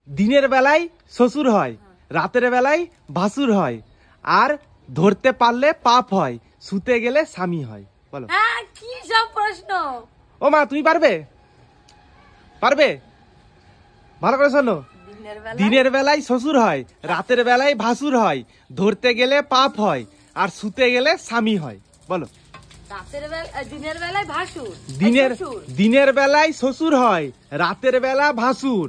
দিনের বেলায় শ্বশুর হয়, রাতের বেলায় ভাসুর হয়, আর ধরতে পারলে পাপ হয়, শুতে গেলে স্বামী হয়। বলো। হ্যাঁ, কি সব প্রশ্ন। ও মা, তুমি পারবে? পারবে? ভালো করে শোনো। দিনের বেলায় শ্বশুর হয়, রাতের বেলায় ভাসুর হয়, ধরতে গেলে পাপ হয়, আর শুতে গেলে স্বামী হয়। বলো। দিনের বেলায় ভাসুর, দিনের বেলায় শ্বশুর হয়, রাতের বেলা ভাসুর,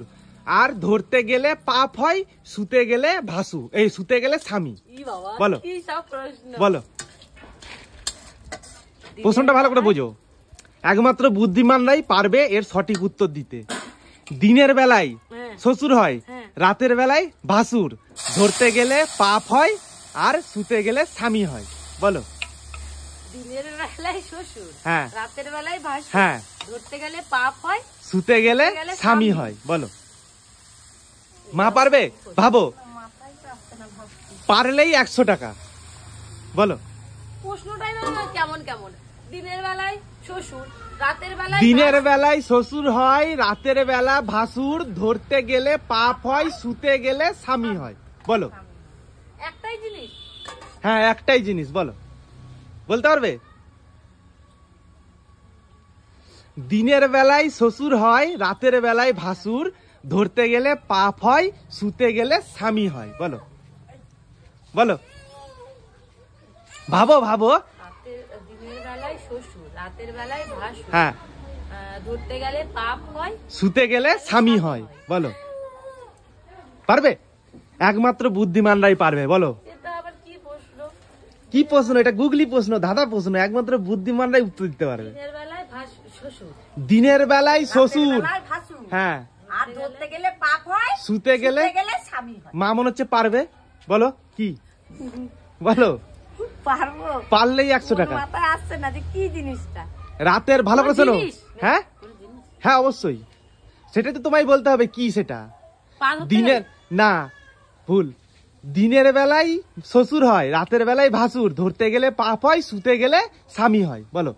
আর ধরতে গেলে পাপ হয়, শুতে গেলে ভাসু, এই শুতে গেলে স্বামী। বলো। বলো, প্রশ্নটা ভালো করে বোঝো। একমাত্র বুদ্ধিমানরাই পারবে এর সঠিক উত্তর দিতে। দিনের বেলায় শ্বশুর হয়, রাতের বেলায় ভাসুর, ধরতে গেলে পাপ হয়, আর শুতে গেলে স্বামী হয়। বলো। দিনের বেলায় শ্বশুর, হ্যাঁ, রাতের বেলায় ভাসুর, হ্যাঁ, ধরতে গেলে পাপ হয়, শুতে গেলে স্বামী হয়। বলো। মা পারবে? ভাবো, পারলেই 100 টাকা। বলো। প্রশ্নটাই কেমন কেমন। দিনের বেলায় শ্বশুর, রাতের বেলায় দিনের বেলায় শ্বশুর হয়, রাতের বেলা ভাসুর, ধরতে গেলে পাপ হয়, শুতে গেলে স্বামী হয়। বলো। একটাই জিনিস। হ্যাঁ, একটাই জিনিস। বলো। বলতে পারবে? দিনের বেলায় শ্বশুর হয়, রাতের বেলায় ভাসুর, ধরতে গেলে পাপ হয়, শুতে গেলে স্বামী হয়। বলো। বলো, ভাবো ভাবো। দিনের বেলায় শ্বশুর, রাতের বেলায় ভাসুর, হ্যাঁ, ধরতে গেলে পাপ হয়, শুতে গেলে স্বামী হয়। বলো। পারবে? একমাত্র বুদ্ধিমানরাই পারবে। বলো। এটা আবার কি প্রশ্ন? কি প্রশ্ন? এটা গুগলি প্রশ্ন, ধাঁধা প্রশ্ন। একমাত্র বুদ্ধিমানরাই উত্তর দিতে পারবে। দিনের বেলায় শ্বশুর, দিনের বেলায় শ্বশুর, হ্যাঁ, আর ধরতে গেলে পাপ হয়, শুতে গেলে স্বামী হয়। মা মনে হচ্ছে পারবে। বলো কি? বলো। পারবো? পারলেই 100 টাকা। মাথায় আসছে না যে কি জিনিসটা। রাতের, ভালো করে শোনো। হ্যাঁ, হ্যাঁ, অবশ্যই। সেটা তো তোমায় বলতে হবে কি সেটা। দিনের, না, ভুল। দিনের বেলায় শ্বশুর হয়, রাতের বেলায় ভাসুর, ধরতে গেলে পাপ হয়, শুতে গেলে স্বামী হয়। বলো।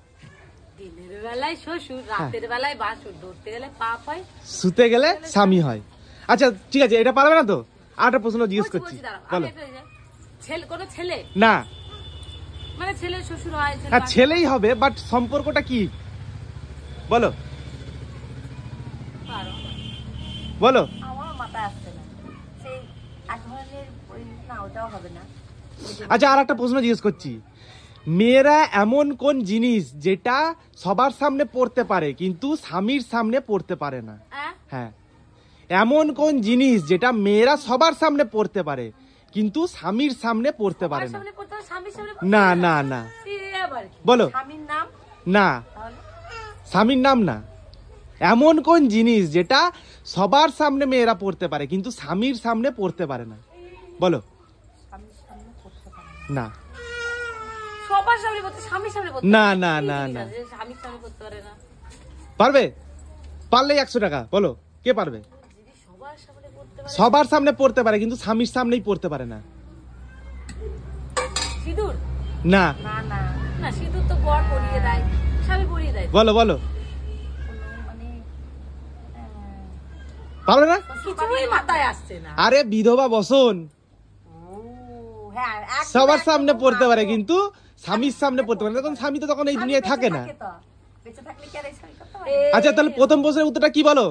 দিনের বেলায় শ্বশুর, রাতের বেলায় ভাসুর, ধরতে গেলে পাপ হয়, শুতে গেলে স্বামী হয়। আচ্ছা ঠিক আছে, এটা পারবে না তো? আরেকটা প্রশ্ন জিজ্ঞেস করছি। বলো। কোন ছেলে? না, মানে ছেলে শ্বশুর হয়। হ্যাঁ, ছেলেই হবে, বাট সম্পর্কটা কি? বলো। বলো। আমার মাথায় আসছে না। সেই এক ধরনের না, ওটাও হবে না। আচ্ছা, আর একটা প্রশ্ন জিজ্ঞেস করছি। মেয়েরা এমন কোন জিনিস যেটা সবার সামনে পড়তে পারে কিন্তু স্বামীর সামনে পড়তে পারে না? হ্যাঁ, এমন কোন জিনিস যেটা মেয়েরা সবার সামনে পড়তে পারে কিন্তু স্বামীর সামনে পড়তে পারে না? না না না। বলো। স্বামীর নাম? না, স্বামীর নাম না। এমন কোন জিনিস যেটা সবার সামনে মেয়েরা পড়তে পারে কিন্তু স্বামীর সামনে পড়তে পারে না? বলো। না, সবার সামনে পড়তে, স্বামীর সামনে পড়তে না না না না। স্বামীর সামনে পড়তে পারে না। পারবে? পারলেই 100 টাকা। বলো, কে পারবে? সবার সামনে পড়তে পারে, সবার সামনে পড়তে পারে কিন্তু স্বামীর সামনেই পড়তে পারে না। সিঁদুর? না না না না, সিঁদুর তো বর পরিয়ে দেয়, স্বামী পরিয়ে দেয়। বলো। বলো। পারবে না? কিছুই মাথায় আসছে না। আরে বিধবা বসন সবার সামনে পড়তে পারে কিন্তু স্বামীর সামনে পড়তে পারে না, তখন স্বামী তো তখন এই দুনিয়ায় থাকে না। আচ্ছা, তাহলে প্রথম প্রশ্নের উত্তরটা কি বলো?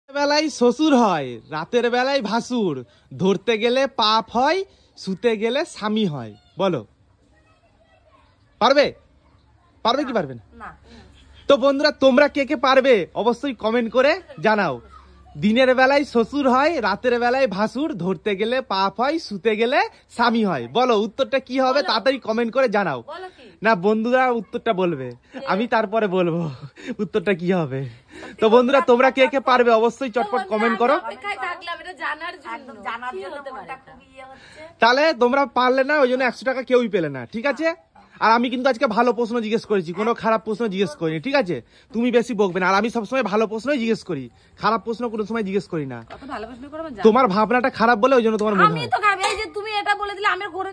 বেলায় শ্বশুর হয়, রাতের বেলায় ভাসুর, ধরতে গেলে পাপ হয়, শুতে গেলে স্বামী হয়। বলো। পারবে? পারবে কি পারবে না? তো বন্ধুরা, তোমরা কে কে পারবে অবশ্যই কমেন্ট করে জানাও। দিনের বেলায় শ্বশুর হয়, রাতের বেলায় ভাসুর, ধরতে গেলে পাপ হয়, শুতে গেলে স্বামী হয়। বলো উত্তরটা কি হবে, তাড়াতাড়ি কমেন্ট করে জানাও। না, বন্ধুরা উত্তরটা বলবে, আমি তারপরে বলবো উত্তরটা কি হবে। তো বন্ধুরা, তোমরা কে কে পারবে অবশ্যই চটপট কমেন্ট করো। তাহলে তোমরা পারলে না, ওই জন্য 100 টাকা কেউই পেলে না, ঠিক আছে? আর আমি কিন্তু আজকে ভালো প্রশ্ন জিজ্ঞেস করেছি, কোনো খারাপ প্রশ্ন জিজ্ঞেস করিনি, ঠিক আছে? তুমি বেশি বকবে না, আর আমি সবসময় ভালো প্রশ্নই জিজ্ঞেস করি, খারাপ প্রশ্ন কোনো সময় জিজ্ঞেস করি না। তোমার ভাবনাটা খারাপ বলে ওই জন্য তোমার মনে হয়। আমি তো খারাপ, এই যে তুমি এটা বলে দিলে আমি করে